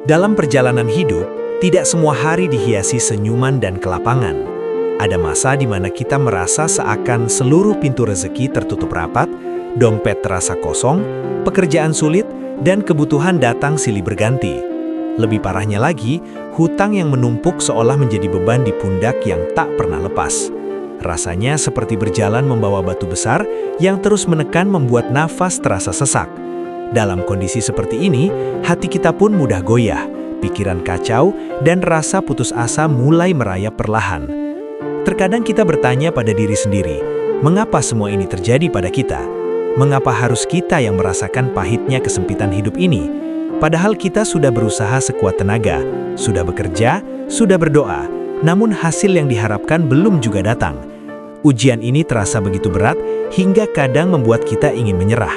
Dalam perjalanan hidup, tidak semua hari dihiasi senyuman dan kelapangan. Ada masa di mana kita merasa seakan seluruh pintu rezeki tertutup rapat, dompet terasa kosong, pekerjaan sulit, dan kebutuhan datang silih berganti. Lebih parahnya lagi, hutang yang menumpuk seolah menjadi beban di pundak yang tak pernah lepas. Rasanya seperti berjalan membawa batu besar yang terus menekan membuat nafas terasa sesak. Dalam kondisi seperti ini, hati kita pun mudah goyah, pikiran kacau, dan rasa putus asa mulai merayap perlahan. Terkadang kita bertanya pada diri sendiri, mengapa semua ini terjadi pada kita? Mengapa harus kita yang merasakan pahitnya kesempitan hidup ini? Padahal kita sudah berusaha sekuat tenaga, sudah bekerja, sudah berdoa, namun hasil yang diharapkan belum juga datang. Ujian ini terasa begitu berat hingga kadang membuat kita ingin menyerah.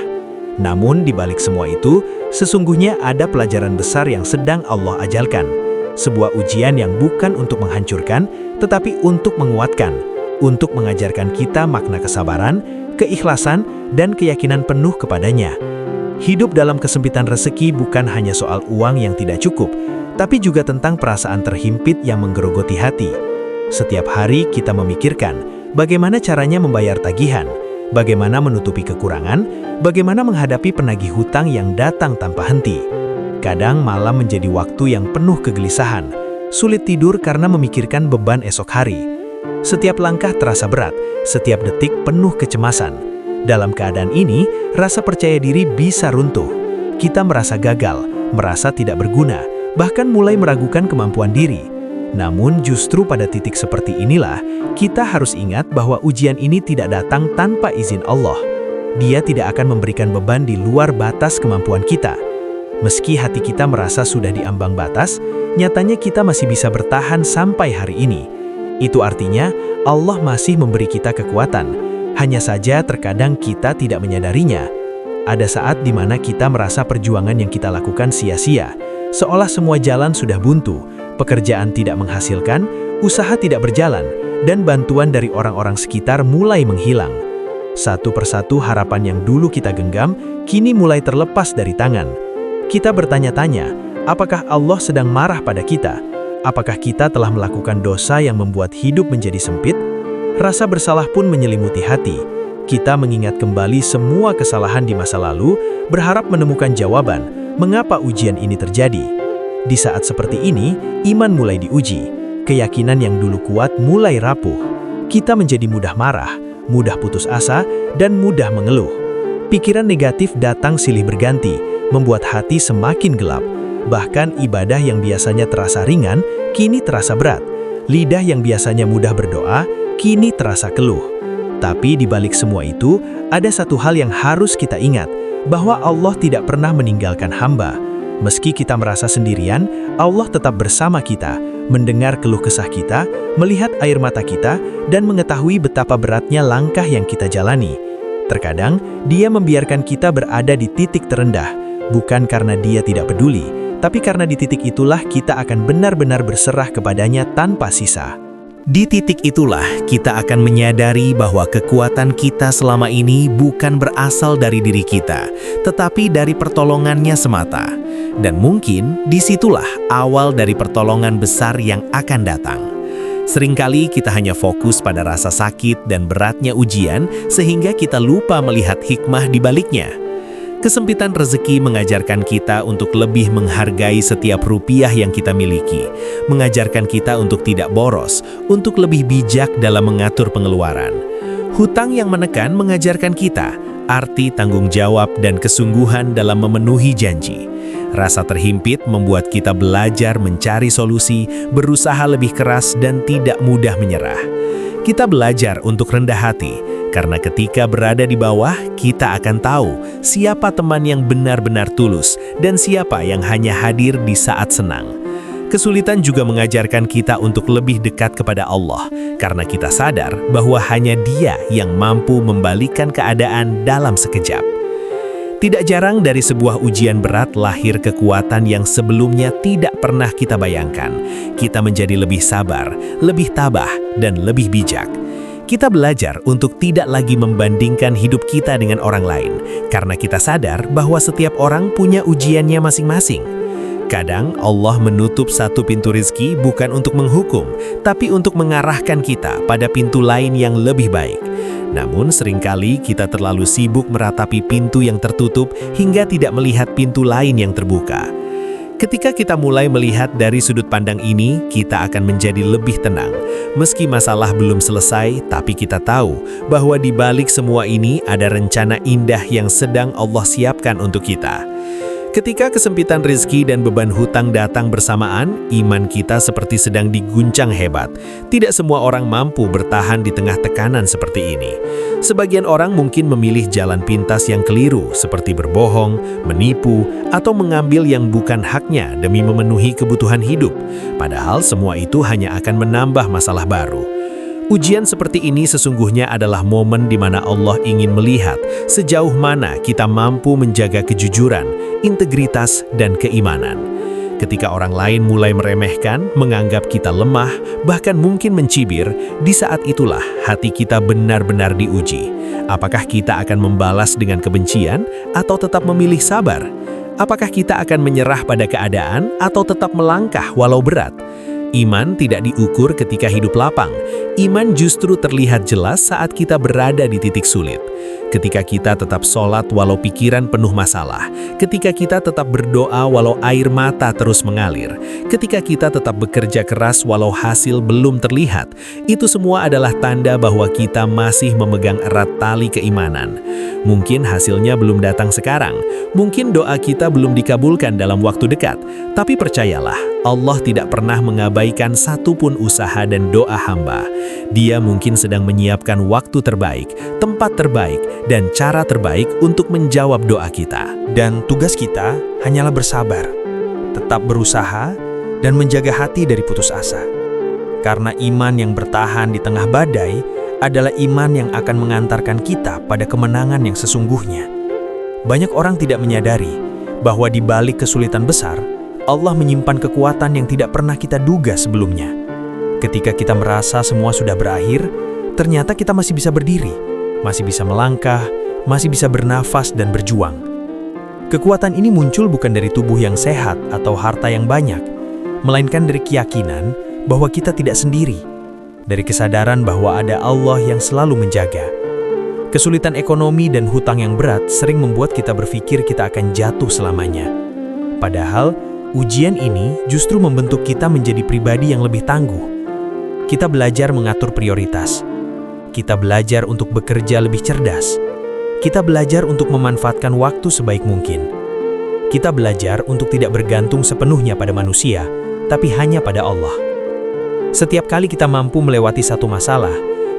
Namun di balik semua itu, sesungguhnya ada pelajaran besar yang sedang Allah ajalkan. Sebuah ujian yang bukan untuk menghancurkan, tetapi untuk menguatkan, untuk mengajarkan kita makna kesabaran, keikhlasan, dan keyakinan penuh kepadanya. Hidup dalam kesempitan rezeki bukan hanya soal uang yang tidak cukup, tapi juga tentang perasaan terhimpit yang menggerogoti hati. Setiap hari kita memikirkan bagaimana caranya membayar tagihan, bagaimana menutupi kekurangan, bagaimana menghadapi penagih hutang yang datang tanpa henti. Kadang malam menjadi waktu yang penuh kegelisahan, sulit tidur karena memikirkan beban esok hari. Setiap langkah terasa berat, setiap detik penuh kecemasan. Dalam keadaan ini, rasa percaya diri bisa runtuh. Kita merasa gagal, merasa tidak berguna, bahkan mulai meragukan kemampuan diri. Namun justru pada titik seperti inilah, kita harus ingat bahwa ujian ini tidak datang tanpa izin Allah. Dia tidak akan memberikan beban di luar batas kemampuan kita. Meski hati kita merasa sudah diambang batas, nyatanya kita masih bisa bertahan sampai hari ini. Itu artinya Allah masih memberi kita kekuatan. Hanya saja terkadang kita tidak menyadarinya. Ada saat di mana kita merasa perjuangan yang kita lakukan sia-sia, seolah semua jalan sudah buntu, pekerjaan tidak menghasilkan, usaha tidak berjalan, dan bantuan dari orang-orang sekitar mulai menghilang. Satu persatu harapan yang dulu kita genggam, kini mulai terlepas dari tangan. Kita bertanya-tanya, apakah Allah sedang marah pada kita? Apakah kita telah melakukan dosa yang membuat hidup menjadi sempit? Rasa bersalah pun menyelimuti hati. Kita mengingat kembali semua kesalahan di masa lalu, berharap menemukan jawaban, mengapa ujian ini terjadi. Di saat seperti ini, iman mulai diuji. Keyakinan yang dulu kuat mulai rapuh. Kita menjadi mudah marah, mudah putus asa, dan mudah mengeluh. Pikiran negatif datang silih berganti, membuat hati semakin gelap. Bahkan ibadah yang biasanya terasa ringan, kini terasa berat. Lidah yang biasanya mudah berdoa, kini terasa keluh. Tapi di balik semua itu, ada satu hal yang harus kita ingat, bahwa Allah tidak pernah meninggalkan hamba. Meski kita merasa sendirian, Allah tetap bersama kita, mendengar keluh kesah kita, melihat air mata kita, dan mengetahui betapa beratnya langkah yang kita jalani. Terkadang, Dia membiarkan kita berada di titik terendah, bukan karena Dia tidak peduli, tapi karena di titik itulah kita akan benar-benar berserah kepadanya tanpa sisa. Di titik itulah kita akan menyadari bahwa kekuatan kita selama ini bukan berasal dari diri kita, tetapi dari pertolongannya semata. Dan mungkin disitulah awal dari pertolongan besar yang akan datang. Seringkali kita hanya fokus pada rasa sakit dan beratnya ujian sehingga kita lupa melihat hikmah di baliknya. Kesempitan rezeki mengajarkan kita untuk lebih menghargai setiap rupiah yang kita miliki, mengajarkan kita untuk tidak boros, untuk lebih bijak dalam mengatur pengeluaran. Hutang yang menekan mengajarkan kita arti tanggung jawab dan kesungguhan dalam memenuhi janji. Rasa terhimpit membuat kita belajar mencari solusi, berusaha lebih keras dan tidak mudah menyerah. Kita belajar untuk rendah hati, karena ketika berada di bawah, kita akan tahu siapa teman yang benar-benar tulus dan siapa yang hanya hadir di saat senang. Kesulitan juga mengajarkan kita untuk lebih dekat kepada Allah, karena kita sadar bahwa hanya Dia yang mampu membalikkan keadaan dalam sekejap. Tidak jarang dari sebuah ujian berat lahir kekuatan yang sebelumnya tidak pernah kita bayangkan. Kita menjadi lebih sabar, lebih tabah, dan lebih bijak. Kita belajar untuk tidak lagi membandingkan hidup kita dengan orang lain, karena kita sadar bahwa setiap orang punya ujiannya masing-masing. Kadang Allah menutup satu pintu rizki bukan untuk menghukum, tapi untuk mengarahkan kita pada pintu lain yang lebih baik. Namun seringkali kita terlalu sibuk meratapi pintu yang tertutup hingga tidak melihat pintu lain yang terbuka. Ketika kita mulai melihat dari sudut pandang ini, kita akan menjadi lebih tenang. Meski masalah belum selesai, tapi kita tahu bahwa di balik semua ini ada rencana indah yang sedang Allah siapkan untuk kita. Ketika kesempitan rezeki dan beban hutang datang bersamaan, iman kita seperti sedang diguncang hebat. Tidak semua orang mampu bertahan di tengah tekanan seperti ini. Sebagian orang mungkin memilih jalan pintas yang keliru, seperti berbohong, menipu, atau mengambil yang bukan haknya demi memenuhi kebutuhan hidup. Padahal semua itu hanya akan menambah masalah baru. Ujian seperti ini sesungguhnya adalah momen di mana Allah ingin melihat sejauh mana kita mampu menjaga kejujuran, integritas, dan keimanan. Ketika orang lain mulai meremehkan, menganggap kita lemah, bahkan mungkin mencibir, di saat itulah hati kita benar-benar diuji. Apakah kita akan membalas dengan kebencian atau tetap memilih sabar? Apakah kita akan menyerah pada keadaan atau tetap melangkah walau berat? Iman tidak diukur ketika hidup lapang. Iman justru terlihat jelas saat kita berada di titik sulit. Ketika kita tetap sholat walau pikiran penuh masalah. Ketika kita tetap berdoa walau air mata terus mengalir. Ketika kita tetap bekerja keras walau hasil belum terlihat. Itu semua adalah tanda bahwa kita masih memegang erat tali keimanan. Mungkin hasilnya belum datang sekarang. Mungkin doa kita belum dikabulkan dalam waktu dekat. Tapi percayalah, Allah tidak pernah mengabaikan satupun usaha dan doa hamba. Dia mungkin sedang menyiapkan waktu terbaik, tempat terbaik, dan cara terbaik untuk menjawab doa kita. Dan tugas kita hanyalah bersabar, tetap berusaha, dan menjaga hati dari putus asa. Karena iman yang bertahan di tengah badai adalah iman yang akan mengantarkan kita pada kemenangan yang sesungguhnya. Banyak orang tidak menyadari bahwa di balik kesulitan besar, Allah menyimpan kekuatan yang tidak pernah kita duga sebelumnya. Ketika kita merasa semua sudah berakhir, ternyata kita masih bisa berdiri, masih bisa melangkah, masih bisa bernafas dan berjuang. Kekuatan ini muncul bukan dari tubuh yang sehat atau harta yang banyak, melainkan dari keyakinan bahwa kita tidak sendiri, dari kesadaran bahwa ada Allah yang selalu menjaga. Kesulitan ekonomi dan hutang yang berat sering membuat kita berpikir kita akan jatuh selamanya. Padahal, ujian ini justru membentuk kita menjadi pribadi yang lebih tangguh. Kita belajar mengatur prioritas. Kita belajar untuk bekerja lebih cerdas. Kita belajar untuk memanfaatkan waktu sebaik mungkin. Kita belajar untuk tidak bergantung sepenuhnya pada manusia, tapi hanya pada Allah. Setiap kali kita mampu melewati satu masalah,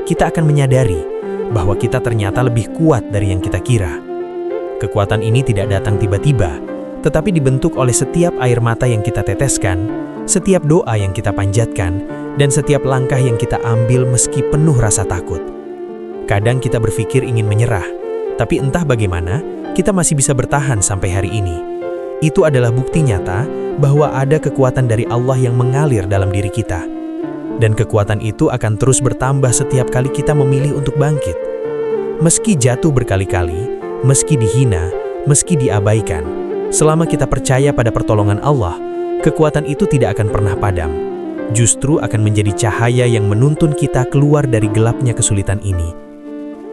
kita akan menyadari bahwa kita ternyata lebih kuat dari yang kita kira. Kekuatan ini tidak datang tiba-tiba, tetapi dibentuk oleh setiap air mata yang kita teteskan, setiap doa yang kita panjatkan, dan setiap langkah yang kita ambil meski penuh rasa takut. Kadang kita berpikir ingin menyerah, tapi entah bagaimana, kita masih bisa bertahan sampai hari ini. Itu adalah bukti nyata bahwa ada kekuatan dari Allah yang mengalir dalam diri kita. Dan kekuatan itu akan terus bertambah setiap kali kita memilih untuk bangkit. Meski jatuh berkali-kali, meski dihina, meski diabaikan, selama kita percaya pada pertolongan Allah, kekuatan itu tidak akan pernah padam. Justru akan menjadi cahaya yang menuntun kita keluar dari gelapnya kesulitan ini.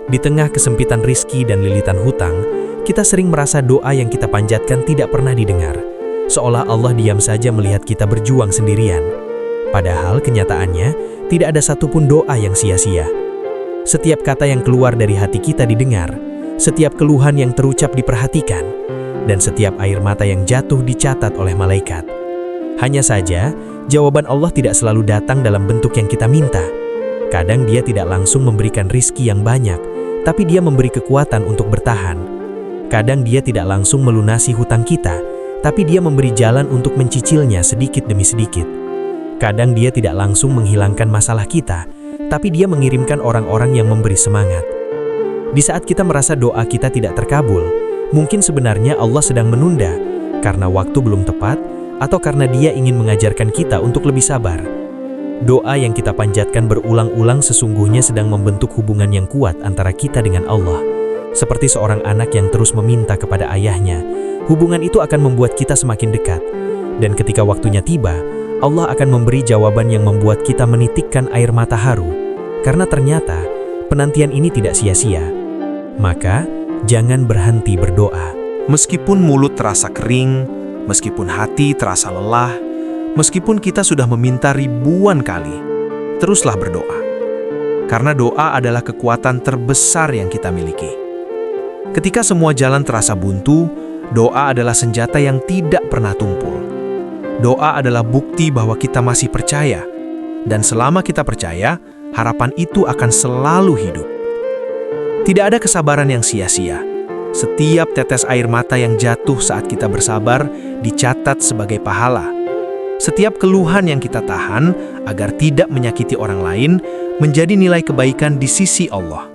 Di tengah kesempitan rizki dan lilitan hutang, kita sering merasa doa yang kita panjatkan tidak pernah didengar, seolah Allah diam saja melihat kita berjuang sendirian. Padahal kenyataannya, tidak ada satupun doa yang sia-sia. Setiap kata yang keluar dari hati kita didengar, setiap keluhan yang terucap diperhatikan, dan setiap air mata yang jatuh dicatat oleh malaikat. Hanya saja, jawaban Allah tidak selalu datang dalam bentuk yang kita minta. Kadang Dia tidak langsung memberikan rizki yang banyak, tapi Dia memberi kekuatan untuk bertahan. Kadang Dia tidak langsung melunasi hutang kita, tapi Dia memberi jalan untuk mencicilnya sedikit demi sedikit. Kadang Dia tidak langsung menghilangkan masalah kita, tapi Dia mengirimkan orang-orang yang memberi semangat. Di saat kita merasa doa kita tidak terkabul, mungkin sebenarnya Allah sedang menunda, karena waktu belum tepat, atau karena Dia ingin mengajarkan kita untuk lebih sabar. Doa yang kita panjatkan berulang-ulang sesungguhnya sedang membentuk hubungan yang kuat antara kita dengan Allah. Seperti seorang anak yang terus meminta kepada ayahnya, hubungan itu akan membuat kita semakin dekat. Dan ketika waktunya tiba, Allah akan memberi jawaban yang membuat kita menitikkan air mata haru, karena ternyata penantian ini tidak sia-sia. Maka, jangan berhenti berdoa. Meskipun mulut terasa kering, meskipun hati terasa lelah, meskipun kita sudah meminta ribuan kali, teruslah berdoa. Karena doa adalah kekuatan terbesar yang kita miliki. Ketika semua jalan terasa buntu, doa adalah senjata yang tidak pernah tumpul. Doa adalah bukti bahwa kita masih percaya, dan selama kita percaya, harapan itu akan selalu hidup. Tidak ada kesabaran yang sia-sia. Setiap tetes air mata yang jatuh saat kita bersabar dicatat sebagai pahala. Setiap keluhan yang kita tahan agar tidak menyakiti orang lain menjadi nilai kebaikan di sisi Allah.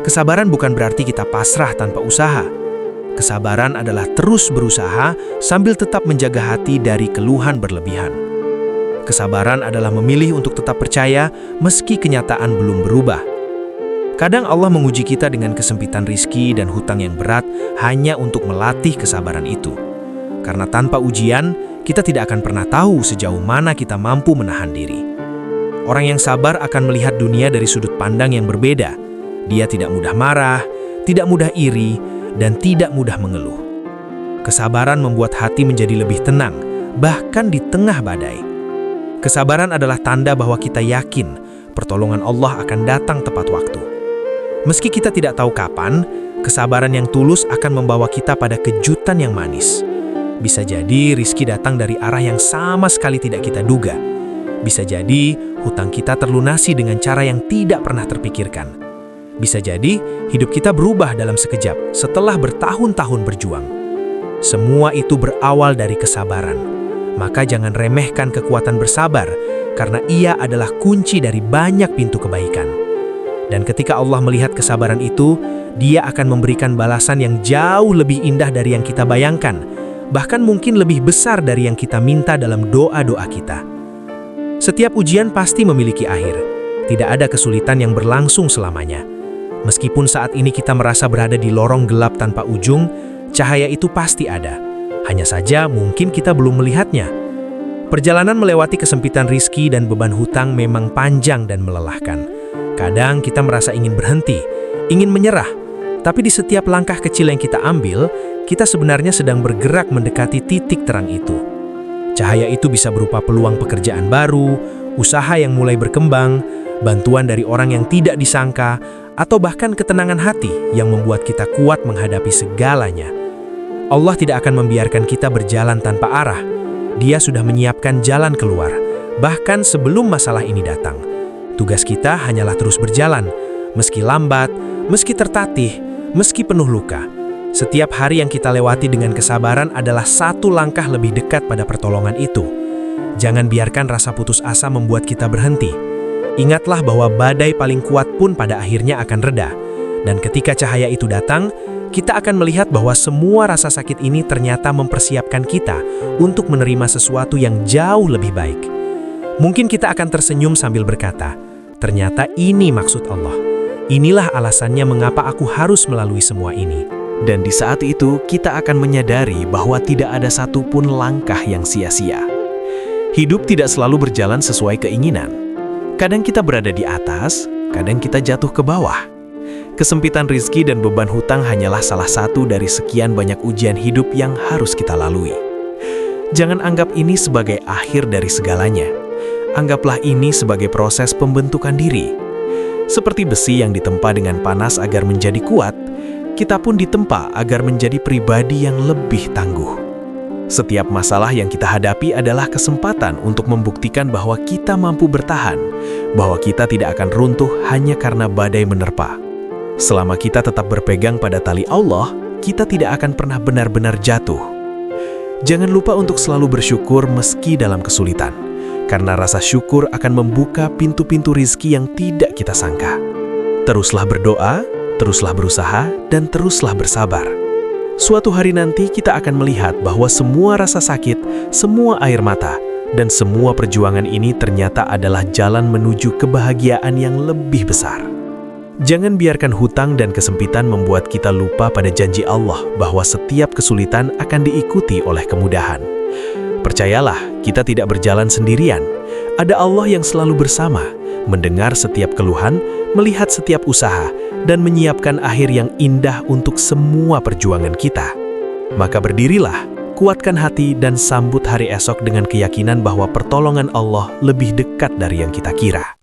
Kesabaran bukan berarti kita pasrah tanpa usaha. Kesabaran adalah terus berusaha sambil tetap menjaga hati dari keluhan berlebihan. Kesabaran adalah memilih untuk tetap percaya meski kenyataan belum berubah. Kadang Allah menguji kita dengan kesempitan rizki dan hutang yang berat hanya untuk melatih kesabaran itu. Karena tanpa ujian, kita tidak akan pernah tahu sejauh mana kita mampu menahan diri. Orang yang sabar akan melihat dunia dari sudut pandang yang berbeda. Dia tidak mudah marah, tidak mudah iri, dan tidak mudah mengeluh. Kesabaran membuat hati menjadi lebih tenang, bahkan di tengah badai. Kesabaran adalah tanda bahwa kita yakin pertolongan Allah akan datang tepat waktu. Meski kita tidak tahu kapan, kesabaran yang tulus akan membawa kita pada kejutan yang manis. Bisa jadi rizki datang dari arah yang sama sekali tidak kita duga. Bisa jadi hutang kita terlunasi dengan cara yang tidak pernah terpikirkan. Bisa jadi hidup kita berubah dalam sekejap setelah bertahun-tahun berjuang. Semua itu berawal dari kesabaran. Maka jangan remehkan kekuatan bersabar, karena ia adalah kunci dari banyak pintu kebaikan. Dan ketika Allah melihat kesabaran itu, Dia akan memberikan balasan yang jauh lebih indah dari yang kita bayangkan, bahkan mungkin lebih besar dari yang kita minta dalam doa-doa kita. Setiap ujian pasti memiliki akhir. Tidak ada kesulitan yang berlangsung selamanya. Meskipun saat ini kita merasa berada di lorong gelap tanpa ujung, cahaya itu pasti ada. Hanya saja mungkin kita belum melihatnya. Perjalanan melewati kesempitan rizki dan beban hutang memang panjang dan melelahkan. Kadang kita merasa ingin berhenti, ingin menyerah, tapi di setiap langkah kecil yang kita ambil, kita sebenarnya sedang bergerak mendekati titik terang itu. Cahaya itu bisa berupa peluang pekerjaan baru, usaha yang mulai berkembang, bantuan dari orang yang tidak disangka, atau bahkan ketenangan hati yang membuat kita kuat menghadapi segalanya. Allah tidak akan membiarkan kita berjalan tanpa arah. Dia sudah menyiapkan jalan keluar, bahkan sebelum masalah ini datang. Tugas kita hanyalah terus berjalan, meski lambat, meski tertatih, meski penuh luka. Setiap hari yang kita lewati dengan kesabaran adalah satu langkah lebih dekat pada pertolongan itu. Jangan biarkan rasa putus asa membuat kita berhenti. Ingatlah bahwa badai paling kuat pun pada akhirnya akan reda. Dan ketika cahaya itu datang, kita akan melihat bahwa semua rasa sakit ini ternyata mempersiapkan kita untuk menerima sesuatu yang jauh lebih baik. Mungkin kita akan tersenyum sambil berkata, ternyata ini maksud Allah. Inilah alasannya mengapa aku harus melalui semua ini. Dan di saat itu kita akan menyadari bahwa tidak ada satupun langkah yang sia-sia. Hidup tidak selalu berjalan sesuai keinginan. Kadang kita berada di atas, kadang kita jatuh ke bawah. Kesempitan rizki dan beban hutang hanyalah salah satu dari sekian banyak ujian hidup yang harus kita lalui. Jangan anggap ini sebagai akhir dari segalanya. Anggaplah ini sebagai proses pembentukan diri. Seperti besi yang ditempa dengan panas agar menjadi kuat, kita pun ditempa agar menjadi pribadi yang lebih tangguh. Setiap masalah yang kita hadapi adalah kesempatan untuk membuktikan bahwa kita mampu bertahan, bahwa kita tidak akan runtuh hanya karena badai menerpa. Selama kita tetap berpegang pada tali Allah, kita tidak akan pernah benar-benar jatuh. Jangan lupa untuk selalu bersyukur meski dalam kesulitan. Karena rasa syukur akan membuka pintu-pintu rizki yang tidak kita sangka. Teruslah berdoa, teruslah berusaha, dan teruslah bersabar. Suatu hari nanti kita akan melihat bahwa semua rasa sakit, semua air mata, dan semua perjuangan ini ternyata adalah jalan menuju kebahagiaan yang lebih besar. Jangan biarkan hutang dan kesempitan membuat kita lupa pada janji Allah bahwa setiap kesulitan akan diikuti oleh kemudahan. Percayalah, kita tidak berjalan sendirian. Ada Allah yang selalu bersama, mendengar setiap keluhan, melihat setiap usaha, dan menyiapkan akhir yang indah untuk semua perjuangan kita. Maka berdirilah, kuatkan hati dan sambut hari esok dengan keyakinan bahwa pertolongan Allah lebih dekat dari yang kita kira.